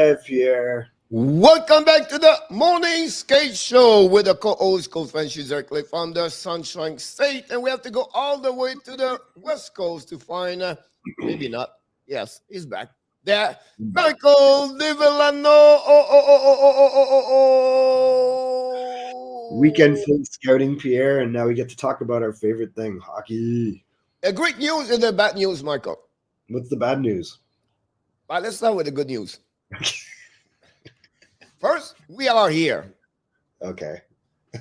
live here. Welcome back to the Morning Skate Show with the co-host, co-friend Yzerman from the Sunshine State. And we have to go all the way to the West Coast to find, maybe not, yes, he's back. There, Michael Di Villano. Weekend full scouting, Pierre, and now we get to talk about our favorite thing, hockey. Great news and the bad news, Michael. What's the bad news? Well, let's start with the good news. First, we are here. Okay.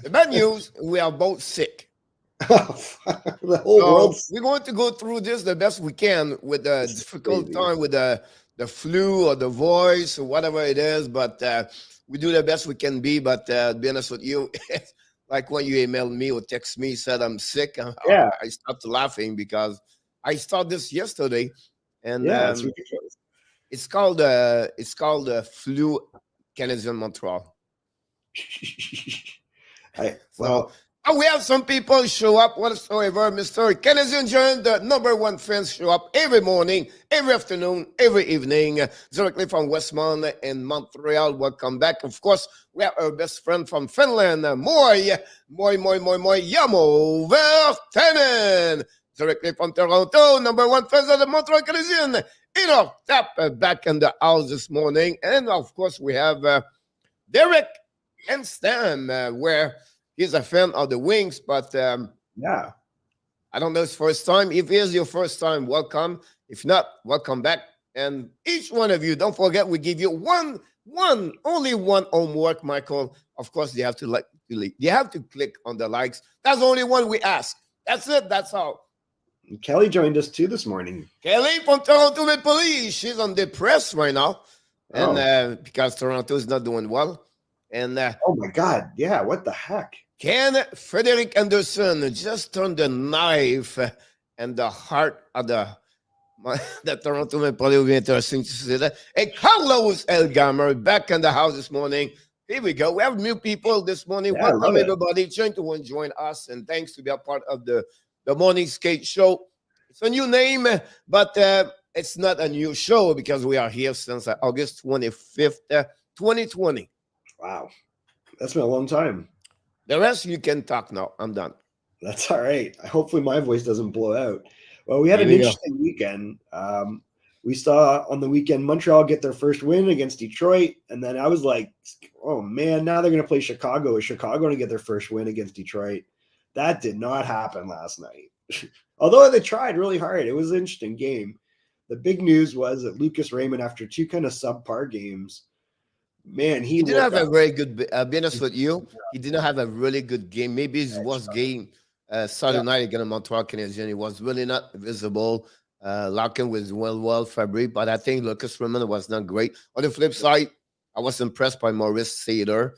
The bad news, we are both sick. The whole world. We're going to go through this the best we can with the difficult time with the flu or the voice or whatever it is, but we do the best we can be. But to be honest with you, like when you emailed me or text me, said I'm sick, I stopped laughing because I started this yesterday, and it's ridiculous. It's called the flu Canadian Montreal. We have some people show up whatsoever. Mr. Canadian John, the #1 fans show up every morning, every afternoon, every evening, directly from Westmount in Montreal. Welcome back. Of course, we have our best friend from Finland, Moi Yamo Vertanen, directly from Toronto, #1 fans of the Montreal Canadiens. Tap back in the house this morning. And of course, we have Derek and Stan, where he's a fan of the Wings, but I don't know his first time. If it is your first time, welcome. If not, welcome back. And each one of you, don't forget, we give you only one homework, Michael. Of course, you have to you have to click on the likes. That's the only one we ask. That's it. That's all. Kelly joined us too this morning. Kelly from Toronto Maple Leafs. She's on the press right now, and because Toronto is not doing well. And oh my God, yeah, what the heck? Can Frederick Anderson just turn the knife and the heart of the Toronto Maple Leafs? Will be interesting to see that. And Carlos Elgamer back in the house this morning. Here we go. We have new people this morning. Welcome everybody trying to join us, and thanks to be a part of the Morning Skate Show. It's a new name, but it's not a new show because we are here since August 25th, 2020. Wow. That's been a long time. The rest you can talk now. I'm done. That's all right. Hopefully my voice doesn't blow out. Well, we had an interesting weekend. We saw on the weekend Montreal get their first win against Detroit, and then I was like, oh man, now they're going to play Chicago. Is Chicago going to get their first win against Detroit? That did not happen last night. Although they tried really hard. It was an interesting game. The big news was that Lucas Raymond, after two kind of subpar games, man, he didn't have a very good, be honest with you, he didn't have a really good game. Maybe his worst game Saturday night against Montreal Canadiens. He was really not visible. Larkin was well, Fabric, but I think Lucas Raymond was not great. On the flip side, I was impressed by Maurice Seder.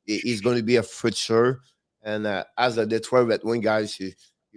He's going to be a future. And as a Detroit Red Wing guys, you're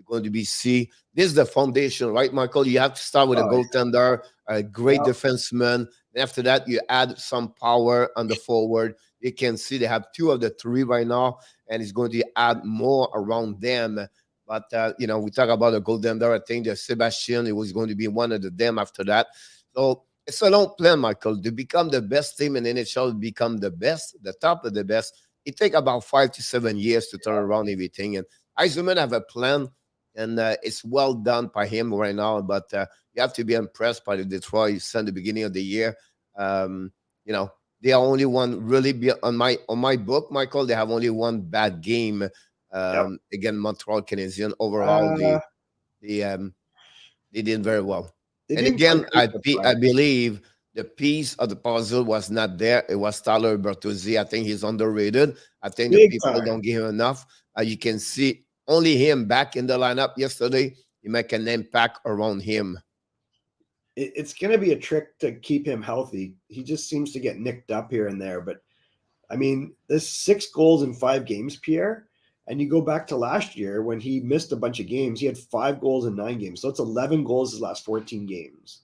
going to be this is the foundation, right, Michael? You have to start with a goaltender, a great defenseman. And after that, you add some power on the forward. You can see they have 2 of the 3 right now, and it's going to add more around them. But, we talk about a goaltender. I think that Sebastian, it was going to be one of them after that. So it's a long plan, Michael. To become the best team in NHL, become the best, the top of the best. It takes about 5 to 7 years to turn around everything. And Yzerman have a plan, and it's well done by him right now. But you have to be impressed by the Detroit since the beginning of the year. They are only one really on my book, Michael. They have only one bad game against Montreal Canadiens. Overall, they did very well. And again, I believe the piece of the puzzle was not there. It was Tyler Bertuzzi. I think he's underrated. I think the people don't give him enough. You can see only him back in the lineup yesterday. You make an impact around him. It's going to be a trick to keep him healthy. He just seems to get nicked up here and there. But, I mean, there's 6 goals in 5 games, Pierre. And you go back to last year when he missed a bunch of games. He had 5 goals in 9 games. So it's 11 goals his last 14 games.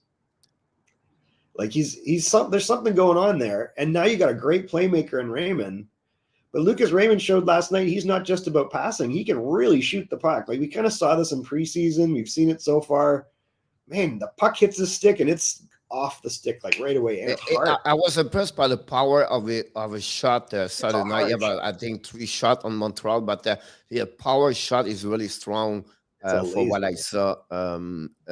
Like there's something going on there. And now you got a great playmaker in Raymond. But Lucas Raymond showed last night he's not just about passing. He can really shoot the puck. Like we kind of saw this in preseason. We've seen it so far. Man, the puck hits the stick and it's off the stick like right away, and it's I hard. I was impressed by the power of a shot Saturday night. Yeah, hard but I think 3 shots on Montreal, but the power shot is really strong It's a for what I laser. saw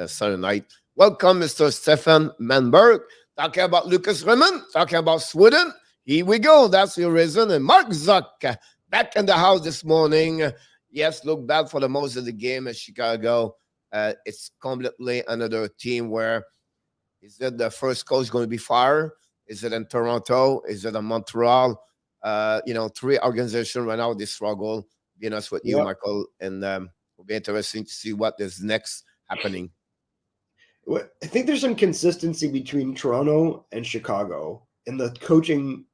Saturday night. Welcome, Mr. Stefan Manberg. Talking about Lucas Raymond, talking about Sweden. Here we go. That's your reason. And Mark Zuck back in the house this morning. Yes, look bad for the most of the game at Chicago. It's completely another team where is it the first coach going to be fired? Is it in Toronto? Is it in Montreal? 3 organizations right now, they struggle. Being honest with you, Yep. Michael, and it'll be interesting to see what is next happening. I think there's some consistency between Toronto and Chicago in the coaching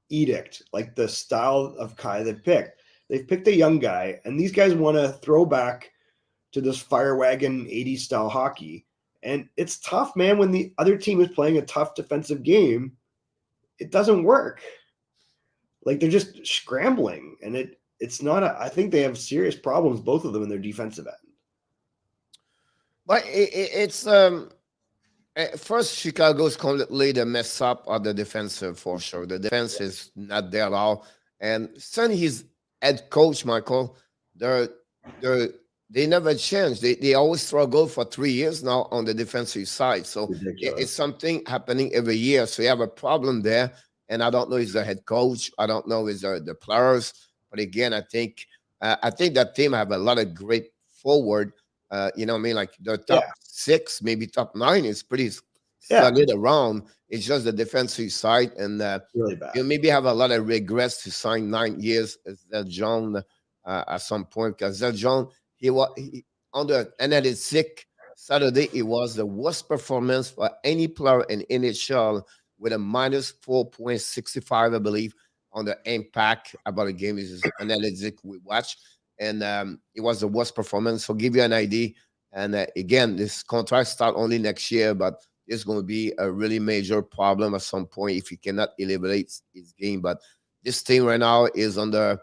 edict, like the style of guy they've picked. They've picked a young guy, and these guys want to throw back to this fire wagon 80s style hockey. And it's tough, man, when the other team is playing a tough defensive game. It doesn't work. Like they're just scrambling, and it's not I think they have serious problems, both of them, in their defensive end. But it's first, Chicago's completely the mess up of the defensive for sure. The defense is not there at all. And since he's head coach, Michael, they never change. They always struggle for 3 years now on the defensive side. So it's something happening every year. So you have a problem there. And I don't know if the head coach. I don't know if the players. But again, I think that team have a lot of great forward. You know what I mean? Like the top 6, maybe top 9 is pretty solid around. It's just the defensive side. And really bad. You maybe have a lot of regrets to sign 9 years as that John at some point. Because that John, he on the analytic Saturday, it was the worst performance for any player in NHL with a minus 4.65, I believe, on the impact about a game. This is analytic we watch. And it was the worst performance. So give you an idea. And again, this contract start only next year, but it's going to be a really major problem at some point if he cannot elevate his game. But this team right now is on the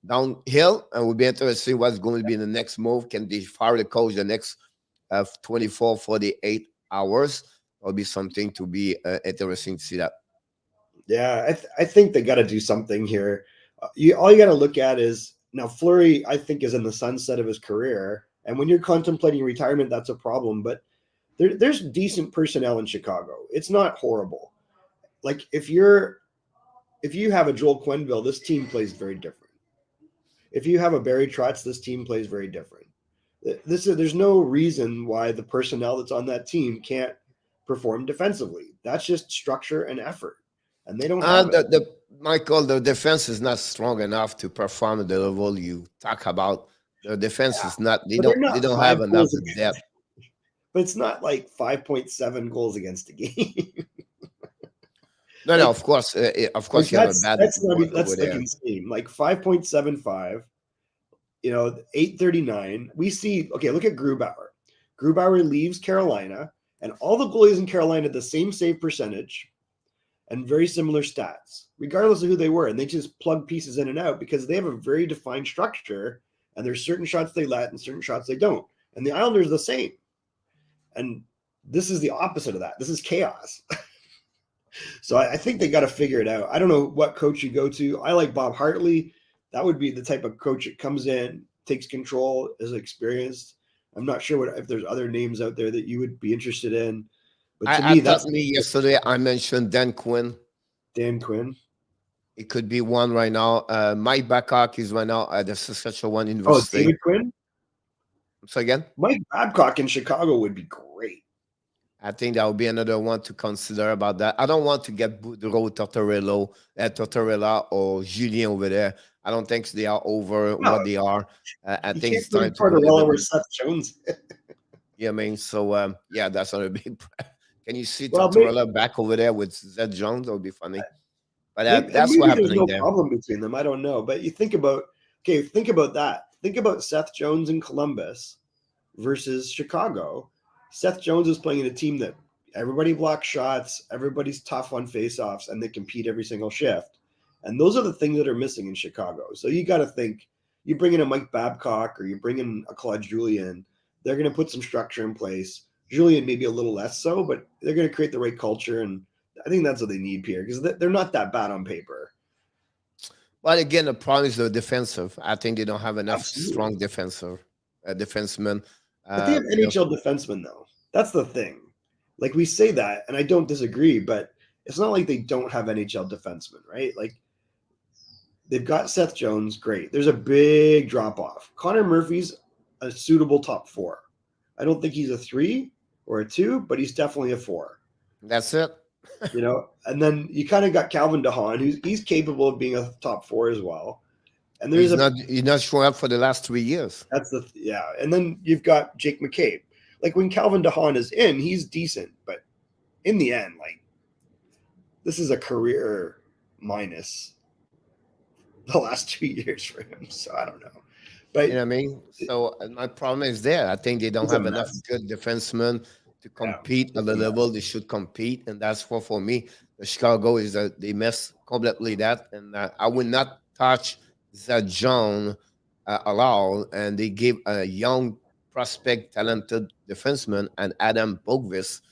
downhill, and we'll be interested to see what's going to be the next move. Can they fire the coach the next 24, 48 hours? That'll be something to be interesting to see that. Yeah, I think they got to do something here. All you got to look at is now Fleury, I think, is in the sunset of his career. And when you're contemplating retirement, that's a problem. But there's decent personnel in Chicago. It's not horrible. Like if you have a Joel Quenneville, this team plays very different. If you have a Barry Trotz, this team plays very different. There's no reason why the personnel that's on that team can't perform defensively. That's just structure and effort. And they don't have it. Michael, the defense is not strong enough to perform at the level you talk about. The defense is not. They don't have enough depth. But it's not like 5.7 goals against a game. No, of course, you have a bad. That's like insane. Like 5.75. 839. We see. Okay, look at Grubauer. Grubauer leaves Carolina, and all the goalies in Carolina had the same save percentage and very similar stats, regardless of who they were. And they just plug pieces in and out because they have a very defined structure, and there's certain shots they let and certain shots they don't. And the Islanders are the same. And this is the opposite of that. This is chaos. So I think they got to figure it out. I don't know what coach you go to. I like Bob Hartley. That would be the type of coach that comes in, takes control, is experienced. I'm not sure if there's other names out there that you would be interested in. But to me, yesterday I mentioned Dan Quinn. Dan Quinn. It could be one right now. Mike Babcock is right now at the Saskatchewan University. Oh, David Quinn? So again? Mike Babcock in Chicago would be great. I think that would be another one to consider about that. I don't want to get Boudreau, Tortorella, or Julien over there. I don't think they are over what they are. I think it's time to Tortorella or Seth Jones. Yeah, I mean, so that's not a big. Can you see Tortorella back over there with Seth Jones? That would be funny. But that's what happening there. There's no problem between them. I don't know. But you think about that. Think about Seth Jones in Columbus versus Chicago. Seth Jones is playing in a team that everybody blocks shots, everybody's tough on faceoffs, and they compete every single shift. And those are the things that are missing in Chicago. So you got to think, you bring in a Mike Babcock or you bring in a Claude Julien, they're going to put some structure in place. Julian maybe a little less so, but they're going to create the right culture, and I think that's what they need, Pierre, because they're not that bad on paper. But again, the problem is the defensive. I think they don't have enough Absolutely. strong defensemen. But they have NHL defensemen, though. That's the thing. Like, we say that, and I don't disagree, but it's not like they don't have NHL defensemen, right? Like, they've got Seth Jones, great. There's a big drop off. Connor Murphy's a suitable top 4. I don't think he's a 3 or a 2, but he's definitely a 4. That's it. And then you kind of got Calvin DeHaan, he's capable of being a top 4 as well. And he's not showing up for the last 3 years. That's and then you've got Jake McCabe. Like, when Calvin DeHaan is in, he's decent, but in the end, like, this is a career minus the last 2 years for him. So I don't know. But you know what I mean? So my problem is there. I think they don't have enough good defensemen to compete at the level they should compete. And that's what, for me, the Chicago is that they mess completely that. And I would not touch Zach John at all. And they give a young prospect, talented defenseman, and Adam Boqvist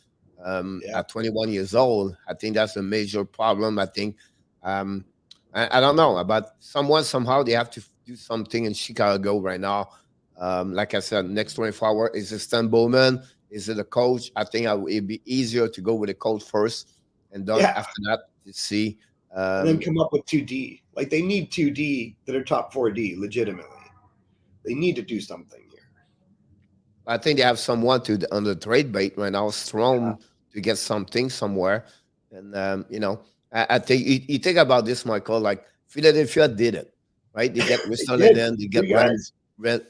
at 21 years old. I think that's a major problem. I think I don't know, but somehow they have to do something in Chicago right now. Like I said, next 24 hours, is it Stan Bowman? Is it a coach? I think it'd be easier to go with a coach first, and then after that to see. And then come up with 2D. Like, they need 2D that are top 4D, legitimately. They need to do something here. I think they have someone on the trade bait right now, Strome, to get something somewhere. And, I think you think about this, Michael, like Philadelphia did it, right? They get Ristolainen, they get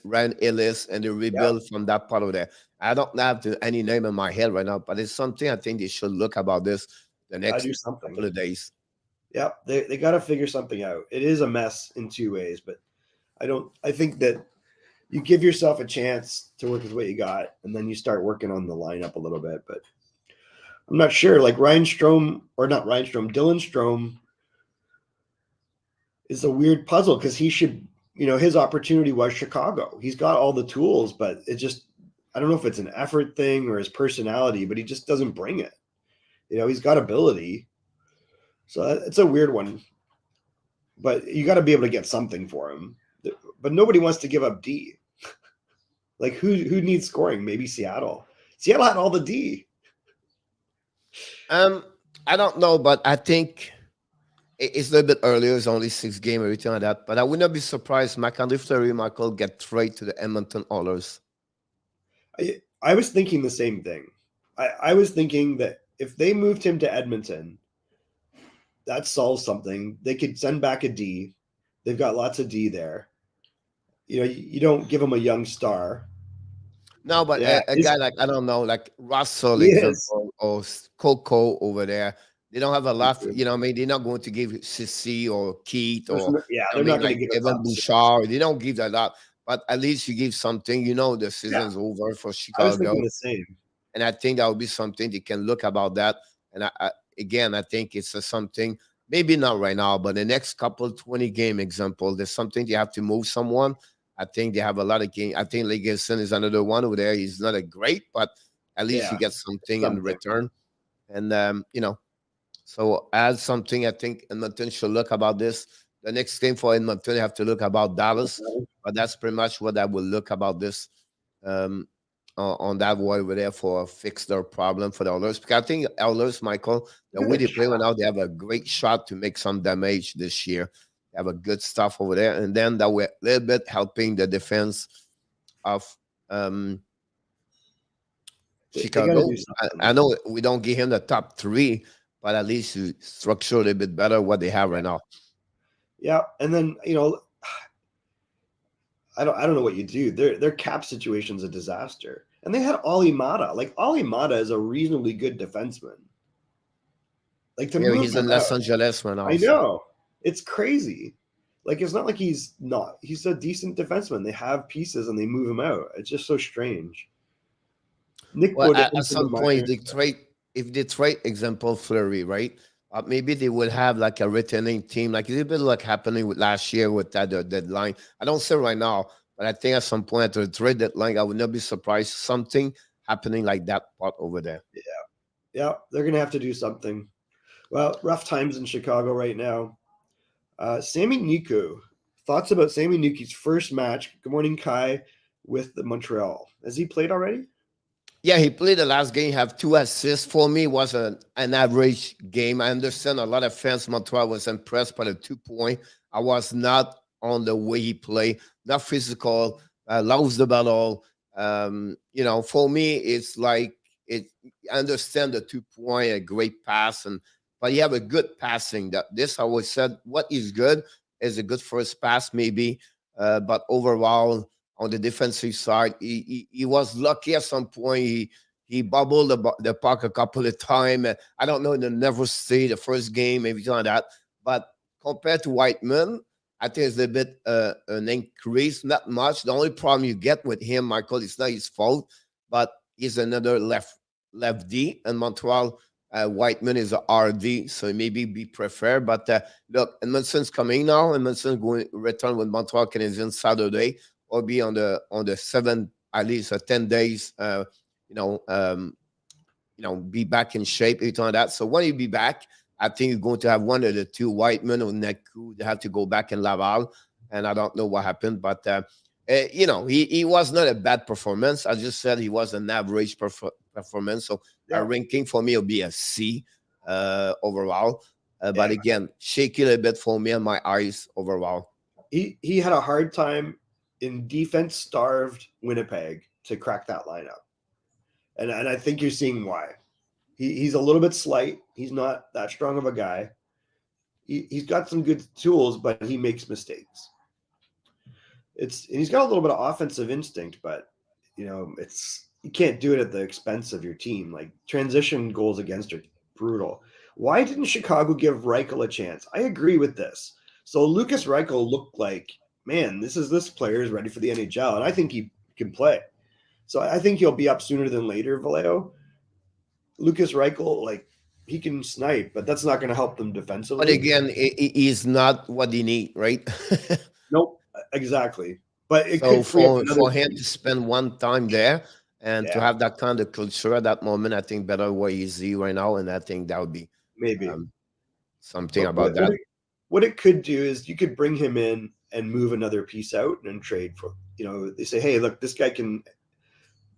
Ryan Ellis, and they rebuild from that part of there. I don't have any name in my head right now, but it's something I think they should look about this the next couple of days. Yeah, they got to figure something out. It is a mess in 2 ways, but I think that you give yourself a chance to work with what you got, and then you start working on the lineup a little bit. But I'm not sure. Like, Dylan Strome is a weird puzzle, because he should, his opportunity was Chicago. He's got all the tools, but it just, I don't know if it's an effort thing or his personality, but he just doesn't bring it. He's got ability. So it's a weird one. But you got to be able to get something for him. But nobody wants to give up D. Like, who needs scoring? Maybe Seattle. Seattle had all the D. I don't know, but I think it's a little bit earlier. It's only 6 games, everything like that. But I would not be surprised Marc-Andre Fleury, Michael, get traded to the Edmonton Oilers. I was thinking the same thing. I was thinking that if they moved him to Edmonton, that solves something. They could send back a D. They've got lots of D there. You don't give him a young star. No, but a guy like, I don't know, like Russell, example, or Coco over there, they don't have a lot. I mean, they're not going to give Sissi or Keith or they're not going to give Evan Bouchard. They don't give a lot, but at least you give something. The season's over for Chicago. I was thinking the same, and I think that would be something they can look about that. And I think it's something. Maybe not right now, but the next couple 20 game example, there's something you have to move someone. I think they have a lot of games. I think Legerson is another one over there. He's not a great, but at least you get something in return. And, so as something I think Edmonton should look about this. The next game for Edmonton, you have to look about Dallas. But that's pretty much what I will look about this on that way over there for fix their problem for the Oilers. Because I think Oilers, Michael, the way they play right now, they have a great shot to make some damage this year. They have a good stuff over there. And then that we're a little bit helping the defense of Chicago. I know we don't give him the top 3, but at least you structure a little bit better what they have right now. Yeah. And then, I don't know what you do. Their cap situation's a disaster. And they had Ollie Mata. Like, Ollie Mata is a reasonably good defenseman. Like, he's in Los Angeles right now. I know. It's crazy. Like, it's not like he's not. He's a decent defenseman. They have pieces and they move him out. It's just so strange. At some point, if they trade example Fleury, right? Maybe they would have like a returning team, like a little bit like happening with last year with that deadline. I don't say right now, but I think at some point at the trade deadline, I would not be surprised something happening like that part over there. Yeah, they're going to have to do something. Well, rough times in Chicago right now. Sami Niku. Thoughts about Sami Niku's first match? Good morning, Kai, with the Montreal. Has he played already? Yeah, he played the last game, have 2 assists. For me, it was an average game. I understand a lot of fans, Montreal was impressed by the 2 point. I was not on the way he played, not physical, loves the battle. For me, it's like it. I understand the 2 point, a great pass, but you have a good passing. That this I always said, what is good is a good first pass, maybe, but overall on the defensive side. He was lucky at some point. He bubbled the puck a couple of times. I don't know, they never see the first game, maybe something like that. But compared to Whiteman, I think it's a bit an increase, not much. The only problem you get with him, Michael, it's not his fault, but he's another left D, and Montreal. Whiteman is a RD, so maybe be preferred. But look, Edmondson's coming now. Edmondson's going to return with Montreal Canadiens Saturday, or be on the 7, at least 10 days. You know, um, be back in shape, everything like that. So when you be back, I think you're going to have one of the two, Whiteman or Neku. They have to go back in Laval, and I don't know what happened, but he was not a bad performance. I just said he was an average performance. So a ranking for me will be a C overall. But again, shaky a little bit for me and my eyes overall. He had a hard time in defense starved Winnipeg to crack that lineup. And I think you're seeing why. He's a little bit slight. He's not that strong of a guy. He's got some good tools, but he makes mistakes. He's got a little bit of offensive instinct, but you can't do it at the expense of your team. Like transition goals against are brutal. Why didn't Chicago give Reichel a chance? I agree with this. So Lucas Reichel looked like, man, this player is ready for the NHL, and I think he can play. So I think he'll be up sooner than later, Vallejo. Lucas Reichel, like, he can snipe, but that's not going to help them defensively. But again, he's not what they need, right? Nope, exactly. But it So could free up for him to spend one time there and to have that kind of culture at that moment, I think better where he's right now, and I think that would be maybe something about that. What it could do is you could bring him in and move another piece out and trade for, they say, hey, look, this guy can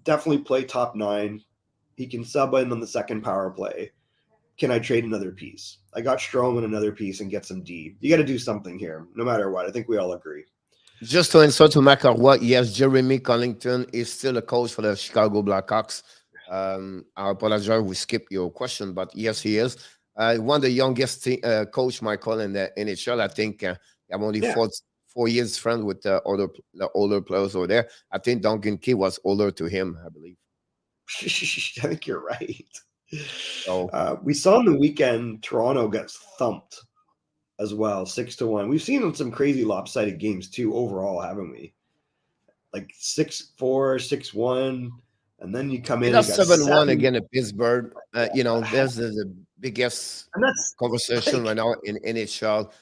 definitely play top 9. He can sub in on the second power play. Can I trade another piece? I got Strowman another piece and get some D. You got to do something here, no matter what. I think we all agree. Just to answer to Macarwa, yes, Jeremy Collington is still a coach for the Chicago Blackhawks. I apologize, we skipped your question, but yes, he is. One of the youngest coach, Michael, in the NHL. I think I'm only 4 years friends with the older players over there. I think Duncan Key was older to him, I believe. I think you're right. So we saw in the weekend Toronto got thumped as well, 6-1. We've seen some crazy lopsided games too overall, haven't we? Like 6-4, 6-1, and then you come in and 7-1 again at Pittsburgh. There's the biggest conversation right now in NHL.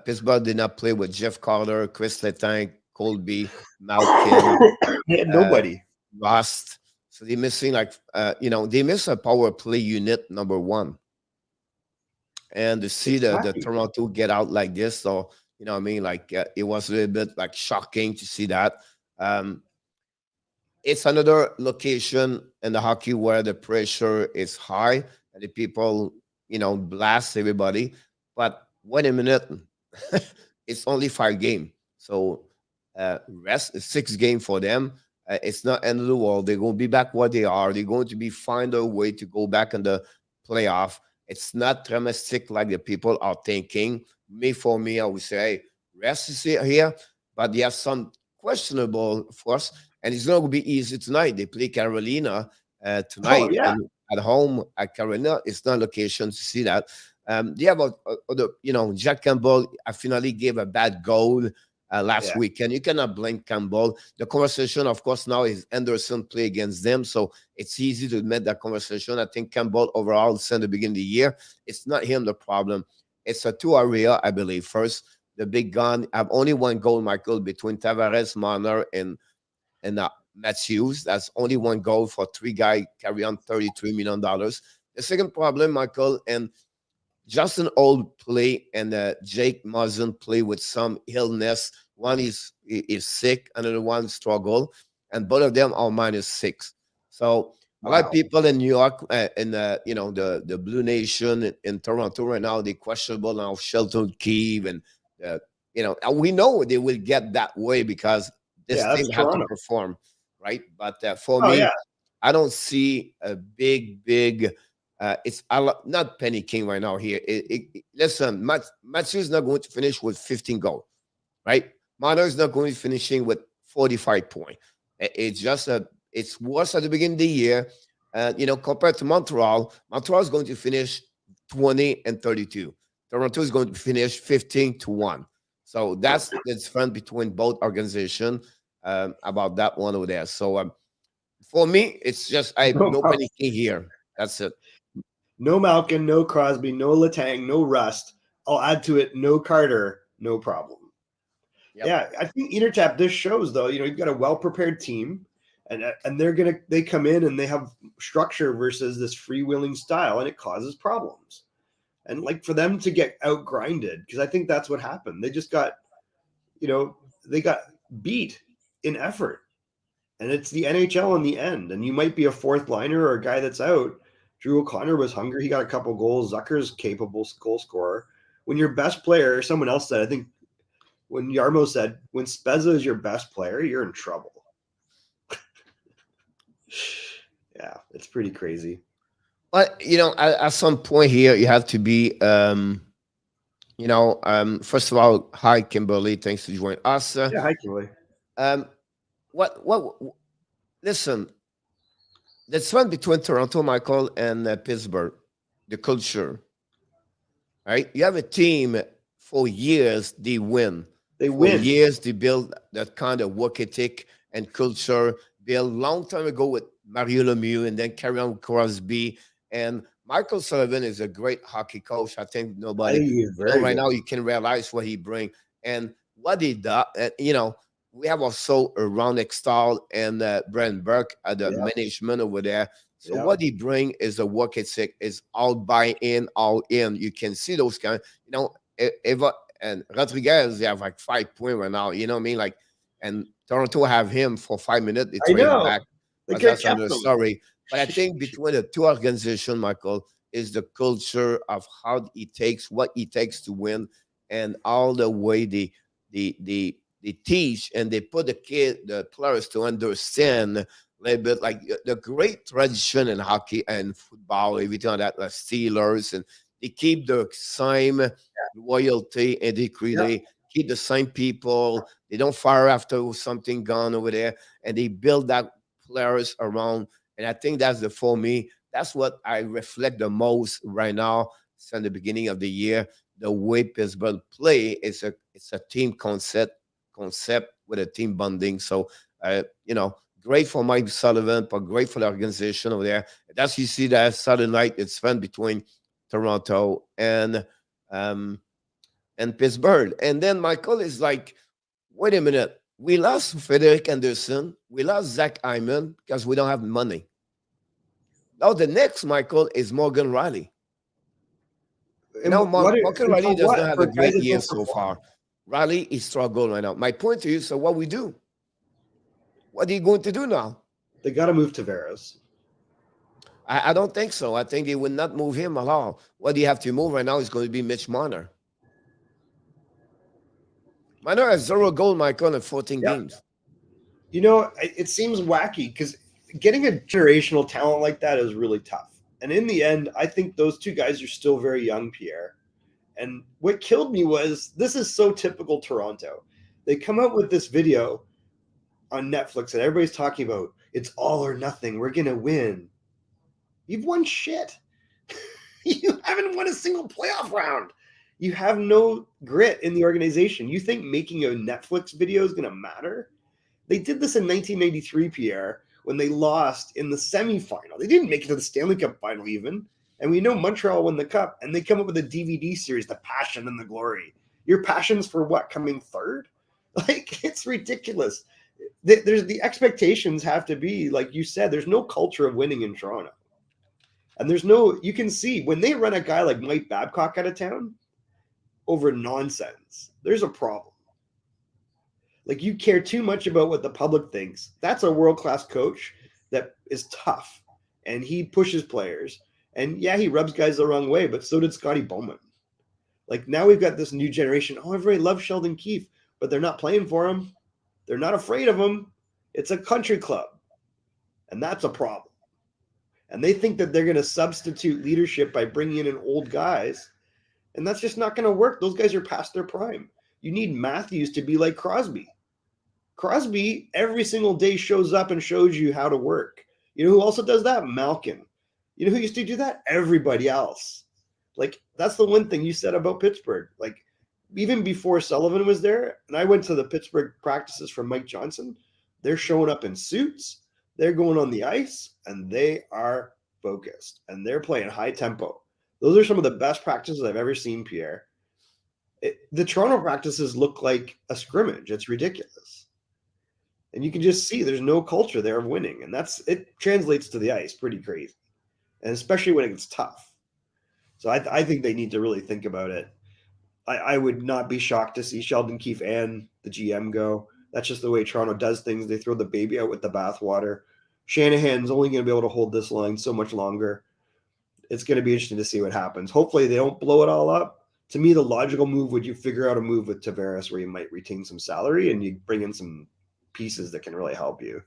Pittsburgh did not play with Jeff Carter, Chris Letang, Colby, Malkin. They had nobody. Rust. So they're missing they miss a power play unit number 1. And to see the Toronto get out like this, so it was a little bit like shocking to see that. It's another location in the hockey where the pressure is high and the people, blast everybody. But wait a minute, it's only 5 games. So rest is 6 games for them. It's not end of the world. They're going to be back where they are. They're going to find a way to go back in the playoff. It's not dramatic like the people are thinking. For me, I would say, hey, rest is here, but they have some questionable for us, and it's not going to be easy tonight. They play Carolina tonight at home at Carolina. It's not a location to see that. They have Jack Campbell. I finally gave a bad goal last weekend. You cannot blame Campbell. The conversation, of course, now is Anderson play against them, so it's easy to admit that conversation. I think Campbell overall, since the beginning of the year, it's not him the problem. It's a 2 area, I believe. First, the big gun. I have only 1 goal, Michael, between Tavares, Marner, and Matthews. That's only one goal for three guys carry on $33 million. The second problem, Michael, and Justin Old play and Jake Muzzin play with some illness. One is sick, another one struggle, and both of them are -6. So a lot of people in New York, in the Blue Nation in Toronto right now, they questionable now Shelton Keefe, and and we know they will get that way because this team had to perform, right? But for me, I don't see a big. It's not panicking right now here. Listen, Matthews is not going to finish with 15 goals, right? Marner is not going to finishing with 45 points. It's just it's worse at the beginning of the year. Compared to Montreal, Montreal is going to finish 20 and 32. Toronto is going to finish 15-1. So that's the difference between both organizations about that one over there. So for me, it's just no panicking here. That's it. No Malkin, no Crosby, no Letang, no Rust. I'll add to it, no Carter, no problem. Yep. Yeah, I think Intertap, this shows, though, you've got a well-prepared team, and they come in and they have structure versus this freewheeling style, and it causes problems. And for them to get out-grinded, because I think that's what happened. They just got, they got beat in effort. And it's the NHL in the end. And you might be a fourth liner or a guy that's out. Drew O'Connor was hungry. He got a couple goals. Zucker's capable goal scorer. When your best player, someone else said, I think when Yarmo said, when Spezza is your best player, you're in trouble. Yeah, it's pretty crazy. But, at some point here, you have to be, first of all, hi, Kimberly. Thanks for joining us. Yeah, hi, Kimberly. Listen, the difference between Toronto, Michael, and Pittsburgh, the culture, right? You have a team for years, they win. For years, they build that kind of work ethic and culture. Built long time ago with Mario Lemieux, and then carry on with Crosby. And Michael Sullivan is a great hockey coach. I think nobody right now you can realize what he brings and what he does. We have also Ron Extall and Brent Burke at the management over there. So what he bring is a work ethic, is all buy-in, all in. You can see those kind. Eva and Rodriguez, they have 5 points right now. You know what I mean? And Toronto have him for 5 minutes. They trade him back. But that's another story. But I think between the two organizations, Michael, is the culture of how what it takes to win, and all the way they teach and they put the players to understand a little bit the great tradition in hockey and football, everything like that, like Steelers, and they keep the same loyalty and they keep the same people. They don't fire after something gone over there, and they build that players around. And I think for me, that's what I reflect the most right now since the beginning of the year. The way Pittsburgh play it's a team concept with a team bonding. So great for Mike Sullivan, but great for the organization over there. That's you see that Saturday night it's spent between Toronto and Pittsburgh. And then Michael is wait a minute, we lost Frederick Anderson, we lost Zach Hyman because we don't have money. Now the next, Michael, is Morgan Riley. Morgan Riley does not have a great year so far. Riley is struggling right now. My point to you, so what we do? What are you going to do now? They got to move Tavares. I don't think so. I think they will not move him at all. What do you have to move right now is going to be Mitch Marner. Marner has 0 goal, Michael, in 14 games. It seems wacky because getting a generational talent like that is really tough. And in the end, I think those two guys are still very young, Pierre. And what killed me was, this is so typical Toronto. They come out with this video on Netflix and everybody's talking about, it's all or nothing. We're going to win. You've won shit. You haven't won a single playoff round. You have no grit in the organization. You think making a Netflix video is going to matter? They did this in 1993, Pierre, when they lost in the semifinal. They didn't make it to the Stanley Cup final even. And we know Montreal won the cup, and they come up with a DVD series, The Passion and the Glory. Your passion's for what, coming third? It's ridiculous. there's the expectations have to be, like you said, there's no culture of winning in Toronto. And you can see when they run a guy like Mike Babcock out of town over nonsense, there's a problem. Like, you care too much about what the public thinks. That's a world-class coach that is tough, and he pushes players. And yeah, he rubs guys the wrong way, but so did Scotty Bowman. Like, now we've got this new generation. Oh, everybody loves Sheldon Keefe, but they're not playing for him. They're not afraid of him. It's a country club, and that's a problem. And they think that they're going to substitute leadership by bringing in old guys, and that's just not going to work. Those guys are past their prime. You need Matthews to be like Crosby. Crosby every single day shows up and shows you how to work. You know who also does that? Malkin. You know who used to do that? Everybody else. Like, that's the one thing you said about Pittsburgh. Like, even before Sullivan was there, and I went to the Pittsburgh practices from Mike Johnson, they're showing up in suits, they're going on the ice, and they are focused, and they're playing high tempo. Those are some of the best practices I've ever seen, Pierre. The Toronto practices look like a scrimmage. It's ridiculous. And you can just see there's no culture there of winning, and it translates to the ice pretty crazy, and especially when it gets tough. So I think they need to really think about it. I would not be shocked to see Sheldon Keefe and the GM go. That's just the way Toronto does things. They throw the baby out with the bathwater. Shanahan's only going to be able to hold this line so much longer. It's going to be interesting to see what happens. Hopefully they don't blow it all up. To me, the logical move would you figure out a move with Tavares where you might retain some salary and you bring in some pieces that can really help you.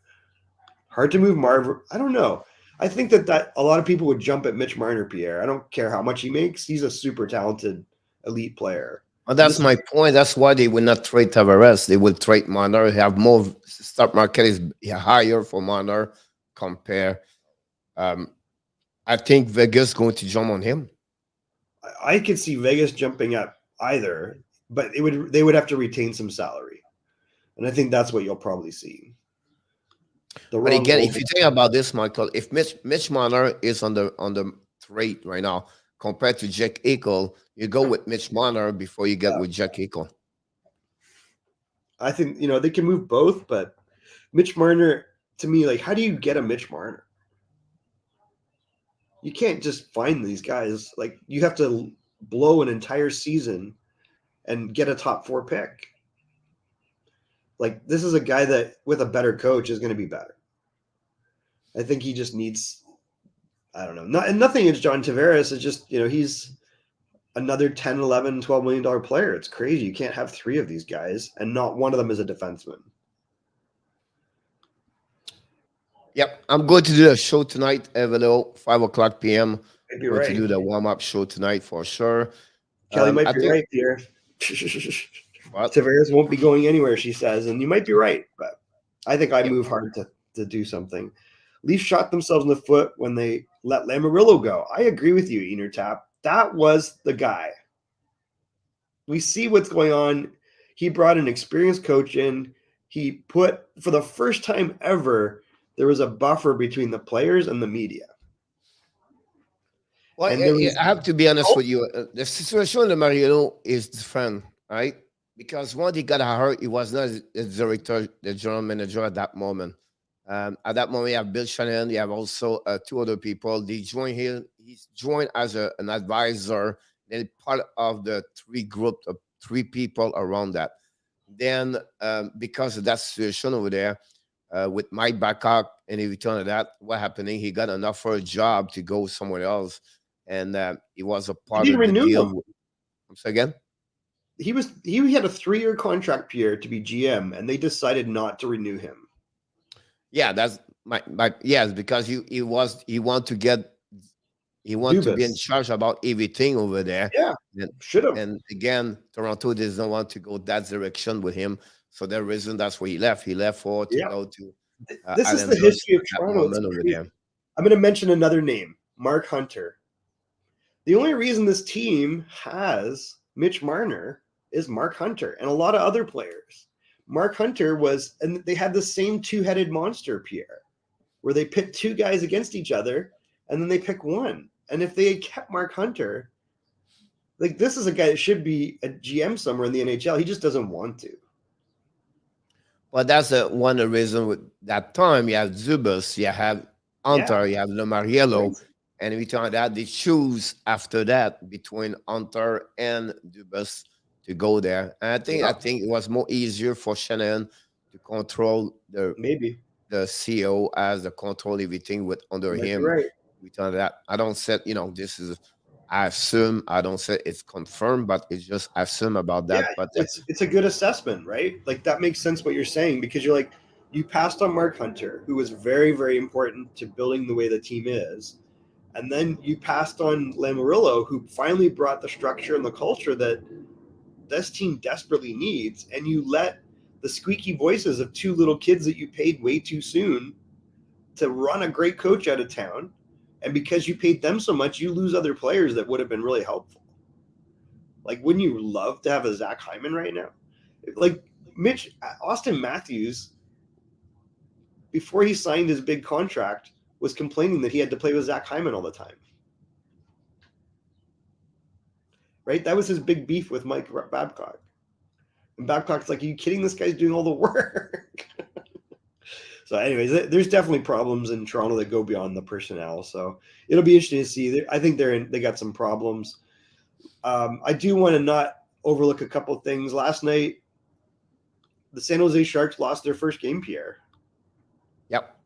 Hard to move Marv. I don't know. I think that a lot of people would jump at Mitch Marner, Pierre. I don't care how much he makes. He's a super talented elite player. Well, that's my point. That's why they would not trade Tavares. They would trade Marner. Have more stock market is higher for Marner compare. I think Vegas going to jump on him. I could see Vegas jumping at either, but they would have to retain some salary, and I think that's what you'll probably see. But again, if you think about this, Michael, if Mitch Marner is on the trade right now compared to Jack Eichel, you go with Mitch Marner before you get with Jack Eichel. I think they can move both, but Mitch Marner, to me, like, how do you get a Mitch Marner? You can't just find these guys. Like, you have to blow an entire season and get a top 4 pick. Like, this is a guy that, with a better coach, is going to be better. I think he just needs, I don't know. Nothing against John Tavares. It's just, he's another $10, $11, $12 million player. It's crazy. You can't have 3 of these guys, and not one of them is a defenseman. Yep, I'm going to do a show tonight, Evelo, 5:00 p.m. I'm going to do the warm-up show tonight for sure. Kelly might be right here. Tavares won't be going anywhere, she says, and you might be right, but I think I move hard to do something. Leafs shot themselves in the foot when they let Lamoriello go. I agree with you, Ener Tap. That was the guy. We see what's going on. He brought an experienced coach in. He put, for the first time ever, there was a buffer between the players and the media. Well, I have to be honest with you. The situation with Lamoriello is different, right? Because when he got hurt, he was not the general manager at that moment. At that moment, you have Bill Shannon. You have also 2 other people. They joined here. He's joined as an advisor, then part of the 3 group of 3 people around that. Then, because of that situation over there, with Mike Babcock and he returned to that, what happening? He got an offer job to go somewhere else, and he was a part of the deal. Say again? He had a 3-year contract, Pierre, to be GM, and they decided not to renew him. Yeah, that's yes, because he wanted to be in charge about everything over there. Yeah, should have. And again, Toronto doesn't want to go that direction with him. For that reason, that's where he left. He left go to. This is the history of Toronto. I'm going to mention another name, Mark Hunter. The only reason this team has Mitch Marner is Mark Hunter and a lot of other players. Mark Hunter and they had the same 2-headed monster, Pierre, where they pit 2 guys against each other and then they pick one. And if they had kept Mark Hunter, like, this is a guy that should be a GM somewhere in the NHL. He just doesn't want to. Well, that's one of the reason with that time you have Zubas, you have Yeah, Hunter, you have Lamariello, crazy. and every time that they choose after that between Hunter and Dubas to go there. And I Yeah, think it was more easier for Shannon to control maybe the CEO as the control everything with under you might be him. right. We thought that I don't say this is I assume I don't say it's confirmed, but it's just I assume about Yeah, that. But it's a good assessment, right? Like that makes sense what you're saying because you're like you passed on Mark Hunter, who was very very important to building the way the team is, and then you passed on Lamoriello, who finally brought the structure and the culture that this team desperately needs, and you let the squeaky voices of two little kids that you paid way too soon to run a great coach out of town, and because you paid them so much, you lose other players that would have been really helpful. Like, wouldn't you love to have a Zach Hyman right now? Like Mitch Austin Matthews, before he signed his big contract, was complaining that he had to play with Zach Hyman all the time. Right? That was his big beef with Mike Babcock. And Babcock's like, "Are you kidding? This guy's doing all the work." So, anyways, there's definitely problems in Toronto that go beyond the personnel. So it'll be interesting to see. I think they got some problems. I do want to not overlook a couple of things. Last night, the San Jose Sharks lost their first game, Pierre. yep.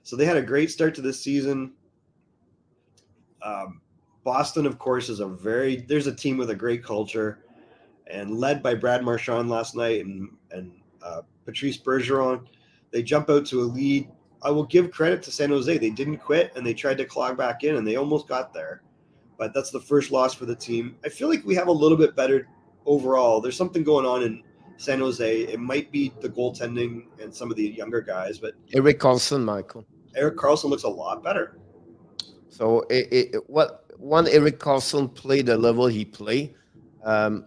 So they had a great start to this season. Boston, of course, there's a team with a great culture and led by Brad Marchand last night and Patrice Bergeron. They jump out to a lead. I will give credit to San Jose. They didn't quit and they tried to clog back in and they almost got there. But that's the first loss for the team. I feel like we have a little bit better overall. There's something going on in San Jose. It might be the goaltending and some of the younger guys, but Eric Carlson, Michael. Eric Carlson looks a lot better. So what one Eric Carlson played the level he played, and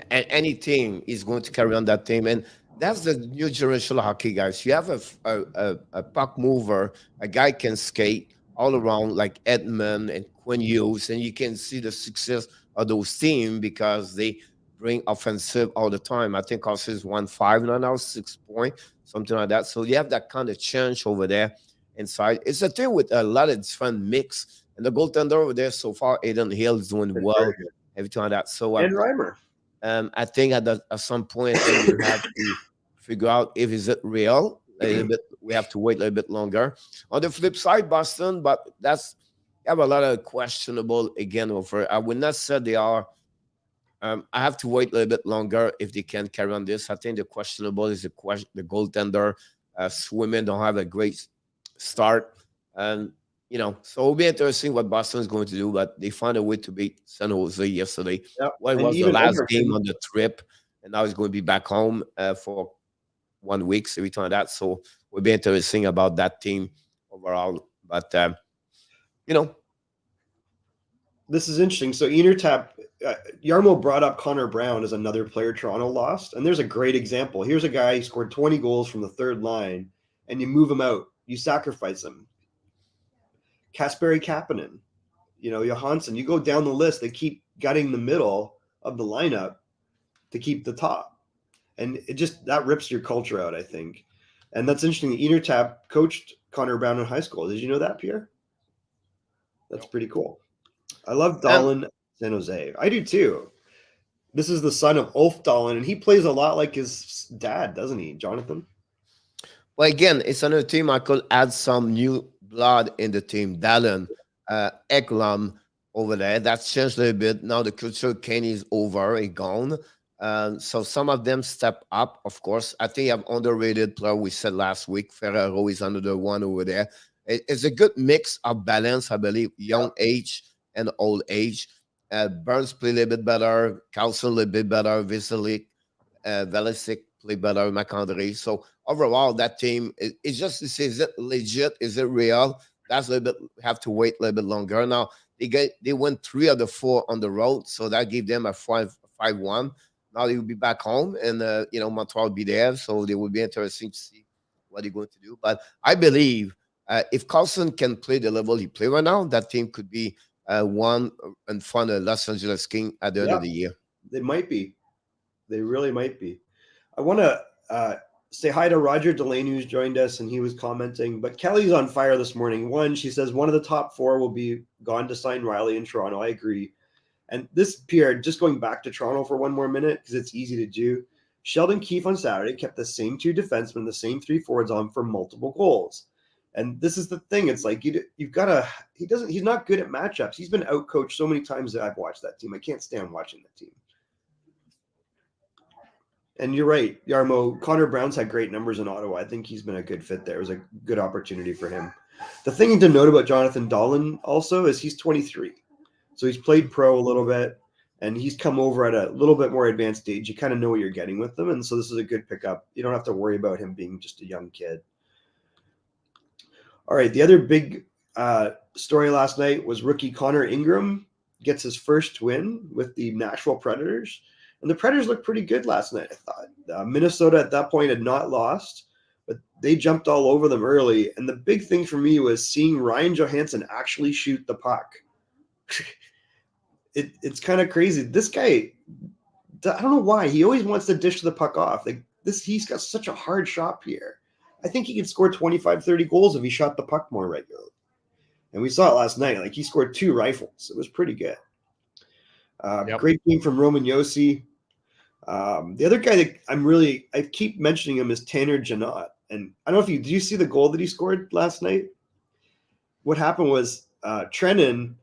any team is going to carry on that team, and that's the new generation of hockey, guys. You have a puck mover, a guy can skate all around like Edmund and Quinn Hughes, and you can see the success of those teams because they bring offensive all the time. I think Carlson is 1-5 now, 6 point, something like that. So you have that kind of change over there inside. It's a team with a lot of different mix. And the goaltender over there so far, Aiden Hill is doing It's well. very good. Everything like that. So And Reimer. I think at some point, I think we have to figure out if is it real. A little bit, we have to wait a little bit longer. On the flip side, Boston, but that's have a lot of questionable again over. I would not say they are. I have to wait a little bit longer if they can carry on this. I think the questionable is the goaltender. Swimmen don't have a great start, and so it'll be interesting what Boston is going to do. But they found a way to beat San Jose yesterday. Yep. Well, it And was the even last game Edmonton. on the trip, and now he's going to be back home for 1 week. So we turn that. So we'll be interesting about that team overall. But you know, This is interesting. So Yarmo brought up Connor Brown as another player Toronto lost, and there's a great example. Here's a guy who scored 20 goals from the third line, and you move him out, you sacrifice him. Kasperi Kapanen, Johansson. You go down the list, they keep gutting the middle of the lineup to keep the top, and it just that rips your culture out, I think. And that's interesting. Innertap coached Connor Brown in high school. Did you know that, Pierre? That's pretty cool. I love Dahlin, San Jose. I do too. This is the son of Ulf Dahlin, and he plays a lot like his dad, doesn't he, Jonathan? well, again, it's another team. I could add some new blood in the team. Dallin, Eklam over there. That's changed a little bit. Now the culture Kenny is over and gone. So some of them step up, of course. I think I'm underrated player we said last week. Ferrero is another one over there. It's a good mix of balance, I believe, young age and old age. Burns play a little bit better, Carlson a little bit better, Visalik, Velisic play better, McAndre. So overall, that team it's just is it legit? Is it real? That's a little bit have to wait a little bit longer. Now they went 3 of the 4 on the road, so that gave them a 5-1. Now they will be back home, and Montreal will be there, so they will be interesting to see what they're going to do. But I believe if Carlson can play the level he play right now, that team could be one in front of Los Angeles King at the end of the year. They might be. They really might be. I want to say hi to Roger Delaney, who's joined us, and he was commenting. But Kelly's on fire this morning. One, she says one of the top four will be gone to sign Riley in Toronto. I agree. And this, Pierre, just going back to Toronto for one more minute, because it's easy to do. Sheldon Keefe on Saturday kept the same two defensemen, the same three forwards on for multiple goals. And this is the thing. It's like you've got to. He's not good at matchups. He's been outcoached so many times that I've watched that team. I can't stand watching that team. And you're right, Yarmo. Connor Brown's had great numbers in Ottawa. I think he's been a good fit there. It was a good opportunity for him. The thing to note about Jonathan Dahlen also is he's 23. So he's played pro a little bit, and he's come over at a little bit more advanced age. You kind of know what you're getting with them, and so this is a good pickup. You don't have to worry about him being just a young kid. All right, the other big story last night was rookie Connor Ingram gets his first win with the Nashville Predators. And the Predators looked pretty good last night, I thought. Minnesota at that point had not lost, but they jumped all over them early. And the big thing for me was seeing Ryan Johansson actually shoot the puck. It's kind of crazy. This guy, I don't know why, he always wants to dish the puck off. Like this, he's got such a hard shot here. I think he could score 25, 30 goals if he shot the puck more regularly. And we saw it last night. Like he scored 2 rifles. It was pretty good. Great game from Roman Josi. The other guy that I keep mentioning him is Tanner Janot. And I don't know if did you see the goal that he scored last night? What happened was Trennan,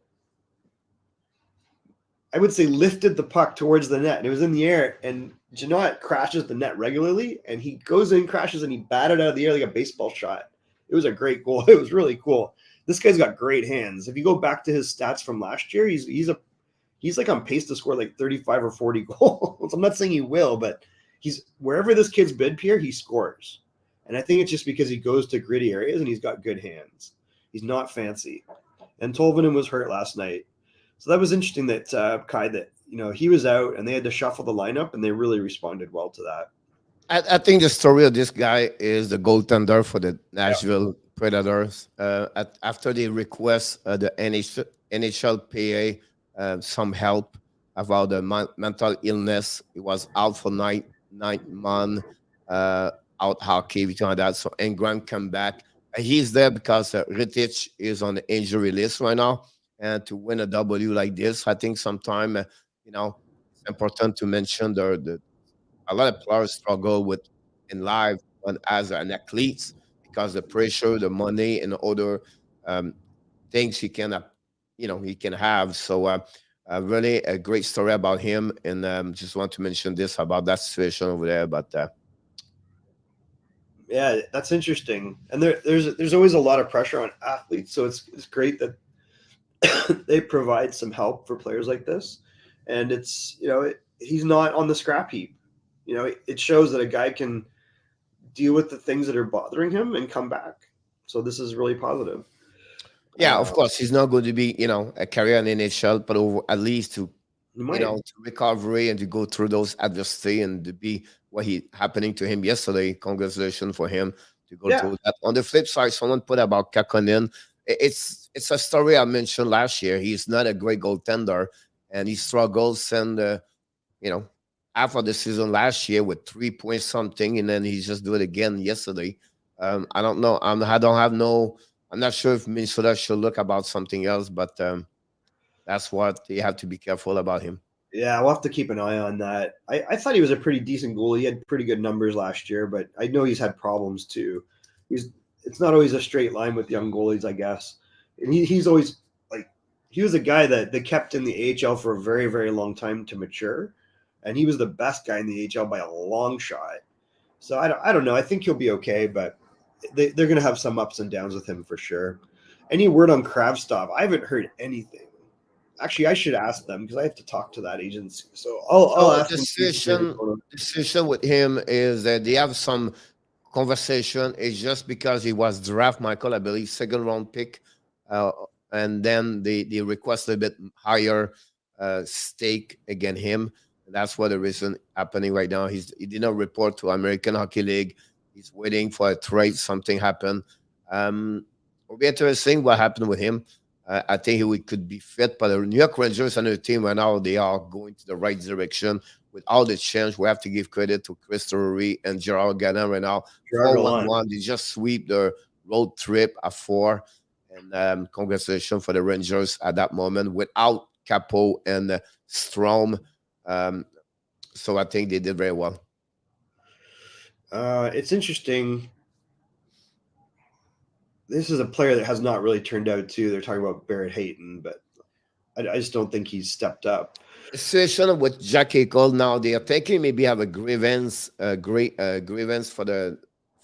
I would say, lifted the puck towards the net, and it was in the air, and Janot crashes the net regularly, and he goes in, crashes, and he batted out of the air like a baseball shot. It was a great goal. It was really cool. This guy's got great hands. If you go back to his stats from last year, he's like on pace to score like 35 or 40 goals. I'm not saying he will, but he's wherever this kid's been, Pierre, he scores. And I think it's just because he goes to gritty areas and he's got good hands. He's not fancy. And Tolvanen was hurt last night. So that was interesting that Kai, that he was out and they had to shuffle the lineup, and they really responded well to that. I think the story of this guy is the goaltender for the Nashville Predators. After they request the NHL pay some help about the mental illness, he was out for 9 months, out hockey, everything like that. So Ingram come back. He's there because Rittich is on the injury list right now. And to win a W like this, I think sometime, it's important to mention a lot of players struggle with in life and as an athlete because the pressure, the money, and other things he can have. So really a great story about him, and just want to mention this about that situation over there. But yeah, that's interesting. And there's always a lot of pressure on athletes, so it's great that they provide some help for players like this. And it's he's not on the scrap heap. It shows that a guy can deal with the things that are bothering him and come back. So this is really positive. Yeah, of course, he's not going to be, a career in NHL, but at least to recovery and to go through those adversity and to be what happening to him yesterday. Congratulations for him to go through that. On the flip side, someone put about Kakkonen. It's a story I mentioned last year. He's not a great goaltender, and he struggles. And half of the season last year with 3 point something, and then he just do it again yesterday. I don't know. I'm not sure if Minnesota should look about something else, but that's what you have to be careful about him. Yeah, we'll have to keep an eye on that. I thought he was a pretty decent goalie. He had pretty good numbers last year, but I know he's had problems too. It's not always a straight line with young goalies, I guess. And he's always he was a guy that they kept in the AHL for a very, very long time to mature. And he was the best guy in the AHL by a long shot. So I don't know. I think he'll be okay, but they're going to have some ups and downs with him for sure. Any word on Kravtsov? I haven't heard anything. Actually, I should ask them because I have to talk to that agency. So I'll ask them. Decision with him is that they have some conversation. It's just because he was draft, Michael, I believe, 2nd round pick. And then they request a bit higher stake against him. And that's what the reason happening right now. He did not report to American Hockey League. He's waiting for a trade. Something happened. It'll be interesting what happened with him. I think he could be fit, but the New York Rangers and their team right now, they are going to the right direction. with all the change, we have to give credit to Christopher Reed and Gerard Gallin right now. Gerard 4-1-1. They just sweep the road trip at 4. And congratulations for the Rangers at that moment without Capo and Strom. So I think they did very well. It's interesting. This is a player that has not really turned out too. They're talking about Barrett Hayton, but I just don't think he's stepped up. Situation with Jack Eichel now, they are thinking maybe have a grievance, grievance for the.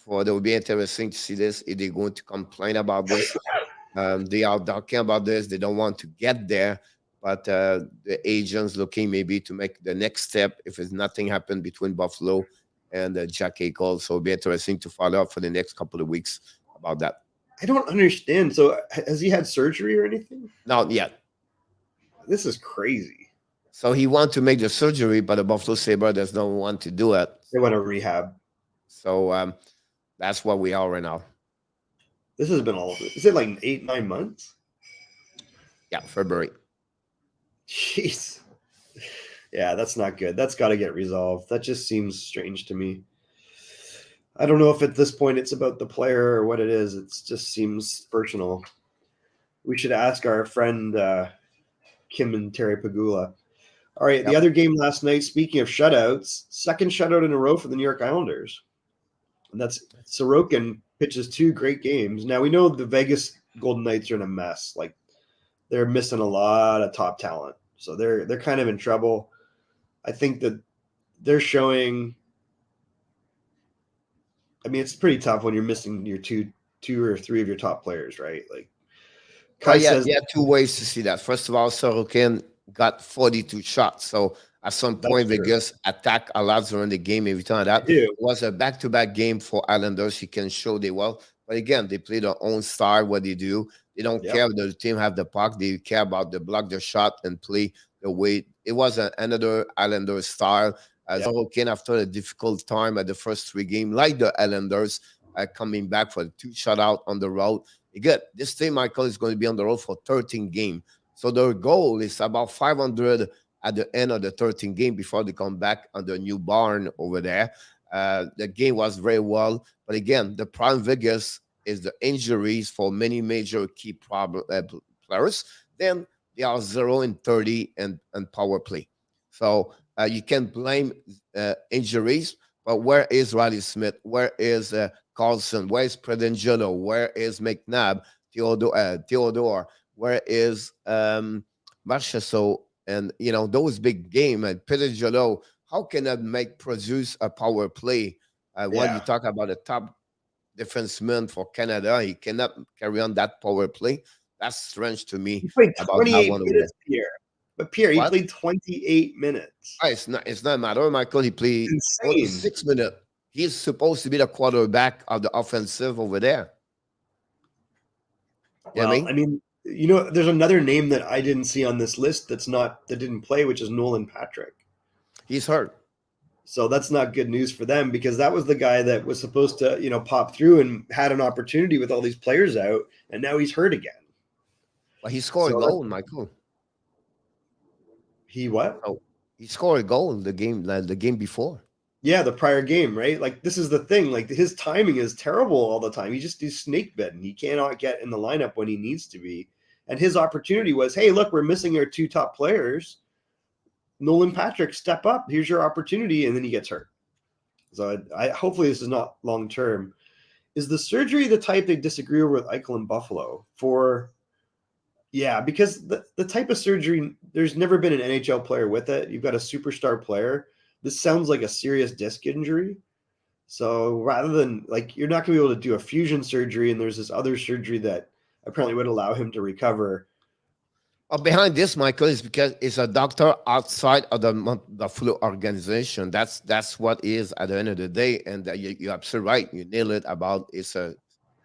It will be interesting to see this if they're going to complain about this. They are talking about this. They don't want to get there, but the agents looking maybe to make the next step if it's nothing happened between Buffalo and Jack Eichel. So it'll be interesting to follow up for the next couple of weeks about that. I don't understand. So has he had surgery or anything? Not yet. This is crazy. So he wants to make the surgery, but the Buffalo Sabres does not want to do it. They want to rehab. So that's what we are right now. This has been all. Is it like 8-9 months? Yeah, February. Jeez. Yeah, that's not good. That's got to get resolved. That just seems strange to me. I don't know if at this point it's about the player or what it is. It just seems personal. We should ask our friend Kim and Terry Pagula. All right, The other game last night, speaking of shutouts, second shutout in a row for the New York Islanders. And that's Sorokin pitches 2 great games. Now, we know the Vegas Golden Knights are in a mess. Like, they're missing a lot of top talent. So they're kind of in trouble. I think that they're showing – I mean, it's pretty tough when you're missing your two or three of your top players, right? Like, Kai says, 2 ways to see that. First of all, Sorokin got 42 shots. So at some point, Vegas attack a lot during the game. Every time that was a back-to-back game for Islanders. You can show they well. But again, they play their own style, what they do. They don't care if the team have the puck. They care about the block the shot and play the way. It was another Islander style. Sorokin, after a difficult time at the first 3 games, like the Islanders, coming back for 2 shutout on the road. Again, this team, Michael, is going to be on the road for 13 games. So their goal is about 500 at the end of the 13th game before they come back on the new barn over there. The game was very well. But again, the prime Vegas is the injuries for many major key players. Then they are 0-30 and power play. So you can blame injuries, but where is Riley Smith? Where is Carlson? Where is Predangelo? Where is McNabb? Theodore? Where is Marchessault? And, those big games. And Predangelo, how can that produce a power play? When you talk about the top defenseman for Canada, he cannot carry on that power play. That's strange to me. He played 28 minutes, Pierre. But Pierre, he played 28 minutes. It's not a matter, Michael. He played only 6 minutes. He's supposed to be the quarterback of the offensive over there. Well, I mean, there's another name that I didn't see on this list that didn't play, which is Nolan Patrick. He's hurt. So that's not good news for them because that was the guy that was supposed to, pop through and had an opportunity with all these players out, and now he's hurt again. Well, he scored a goal, Michael. He what? Oh, he scored a goal the game before. Yeah, the prior game, right? Like, this is the thing. Like, his timing is terrible all the time. He's snake bitten. He cannot get in the lineup when he needs to be. And his opportunity was, hey, look, we're missing our 2 top players. Nolan Patrick, step up. Here's your opportunity. And then he gets hurt. So hopefully this is not long term. Is the surgery the type they disagree over with Eichel and Buffalo? Yeah, because the type of surgery, there's never been an NHL player with it. You've got a superstar player. This sounds like a serious disc injury. So rather than, you're not going to be able to do a fusion surgery, and there's this other surgery that apparently would allow him to recover. Behind this, Michael, is because it's a doctor outside of the Buffalo organization. That's what is at the end of the day. And you're absolutely right. You nail it about it's a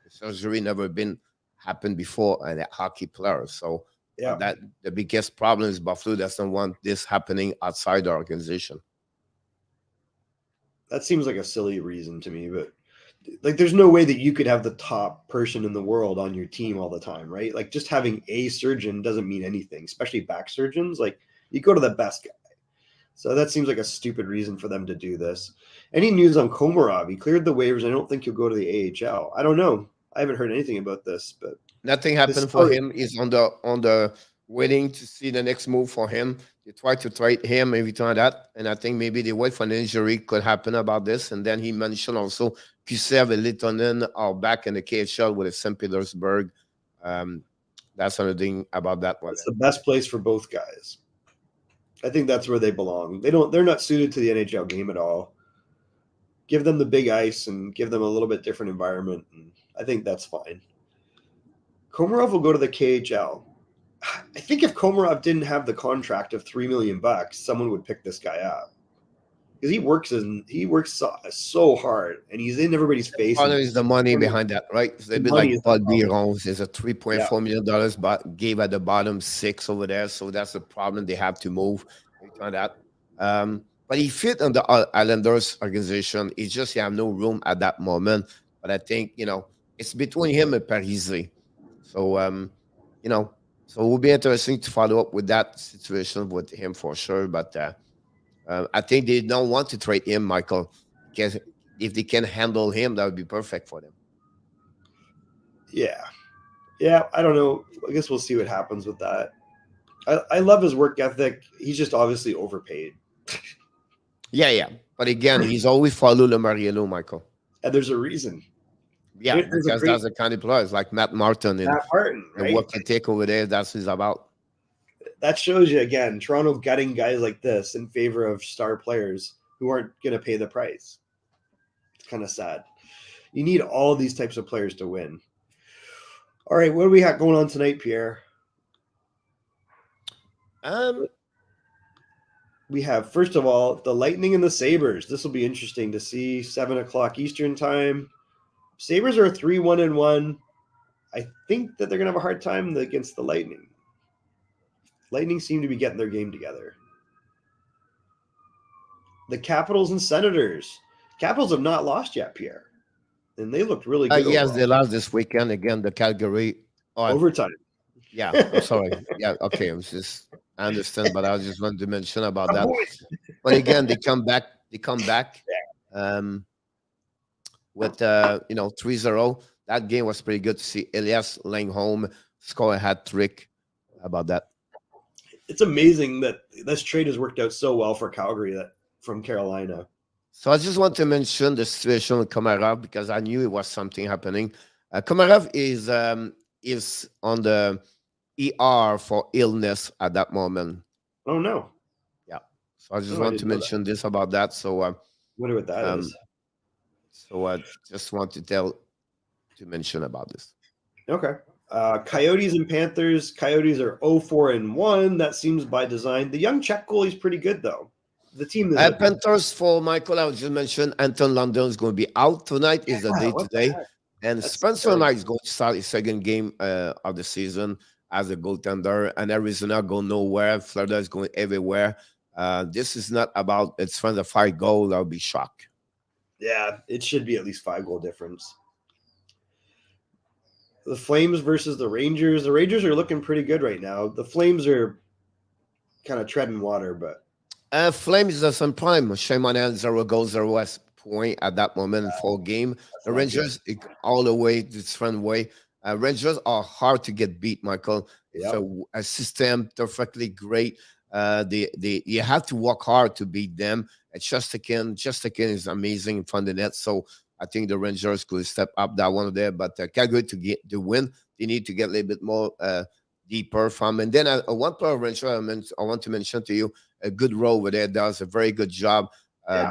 surgery never been happened before and a hockey player. So that the biggest problem is Buffalo doesn't want this happening outside the organization. That seems like a silly reason to me, but there's no way that you could have the top person in the world on your team all the time, right? Like, just having a surgeon doesn't mean anything, especially back surgeons. Like, you go to the best guy. So that seems like a stupid reason for them to do this. Any news on Komarov? He cleared the waivers. I don't think he'll go to the AHL. I don't know. I haven't heard anything about this, but Nothing this happened for story, him. He's on the waiting to see the next move for him. They try to trade him every time that, and I think maybe they wait for an injury could happen about this. And then he mentioned also Kusev and Littonen are back in the KHL with St. Petersburg. Um, that's another thing about that one. it's the best place for both guys. I think that's where they belong. They're not suited to the NHL game at all. Give them the big ice and give them a little bit different environment, and I think that's fine. Komarov will go to the KHL. I think if Komarov didn't have the contract of $3 million, someone would pick this guy up because he works so hard, and he's in everybody's face. Part is the money behind that, right? It's a bit like Paul Biron. There's a $3.4 million, but gave at the bottom 6 over there, so that's the problem. They have to move on that. But he fit on the Islanders organization. It's just you have no room at that moment. But I think it's between him and Parise. So so it will be interesting to follow up with that situation with him for sure. But I think they don't want to trade him, Michael, because if they can handle him, that would be perfect for them. Yeah. I don't know. I guess we'll see what happens with that. I love his work ethic. He's just obviously overpaid. Yeah. But again, he's always followed Lamariello, Michael. And there's a reason. Yeah, because that's the kind of players like Matt Martin and right? what can take over there. That's what he's about. That shows you again, Toronto gutting guys like this in favor of star players who aren't going to pay the price. It's kind of sad. You need all these types of players to win. All right, what do we have going on tonight, Pierre? We have, first of all, the Lightning and the Sabres. This will be interesting to see. 7:00 Eastern time. Sabres are 3-1-1. I think that they're going to have a hard time against the Lightning. Lightning seem to be getting their game together. The Capitals and Senators. Capitals have not lost yet, Pierre. And they looked really good. Yes, they lost this weekend again, the Calgary. Overtime. Yeah, I'm sorry. Yeah, okay. I understand, but I just wanted to mention about that. But again, they come back. With 3-0. That game was pretty good to see. Elias Langholm score a hat trick. How about that? It's amazing that this trade has worked out so well for Calgary from Carolina. So I just want to mention the situation with Komarov because I knew it was something happening. Komarov is on the ER for illness at that moment. Oh no! Yeah. So I just want to mention this about that. So wonder what that is. So I just want to mention about this. Okay. Coyotes and Panthers. Coyotes are 0-4-1. That seems by design. The young Czech goalie's pretty good, though. The team. Panthers for Michael, I just mentioned Anton London is going to be out tonight. Is the day today. And Spencer Knight is going to start his second game of the season as a goaltender. And Arizona go nowhere. Florida is going everywhere. This is not about it's from the 5 goal. I'll be shocked. Yeah, it should be at least 5 goal difference. The Flames versus the Rangers. The Rangers are looking pretty good right now. The Flames are kind of treading water, but Flames are some prime. Shame on them. 0 goals, 0 point at that moment in 4 game. The Rangers all the way this front way. Rangers are hard to get beat, Michael. Yep. So a system perfectly great. You have to work hard to beat them. Chesterkin is amazing in front of the net. So I think the Rangers could step up that one there. But Calgary to get the win, they need to get a little bit more deeper from. And then one player Ranger I want to mention to you, a good role over there does a very good job